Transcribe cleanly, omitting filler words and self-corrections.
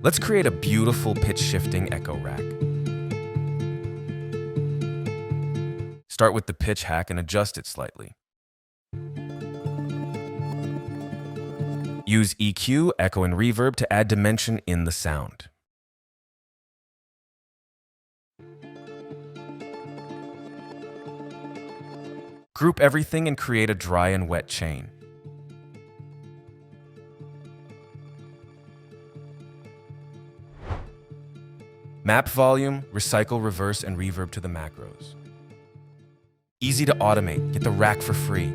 Let's create a beautiful pitch-shifting echo rack. Start with the pitch hack and adjust it slightly. Use EQ, echo, and reverb to add dimension in the sound. Group everything and create a dry and wet chain. Map volume, recycle, reverse, and reverb to the macros. Easy to automate, get the rack for free.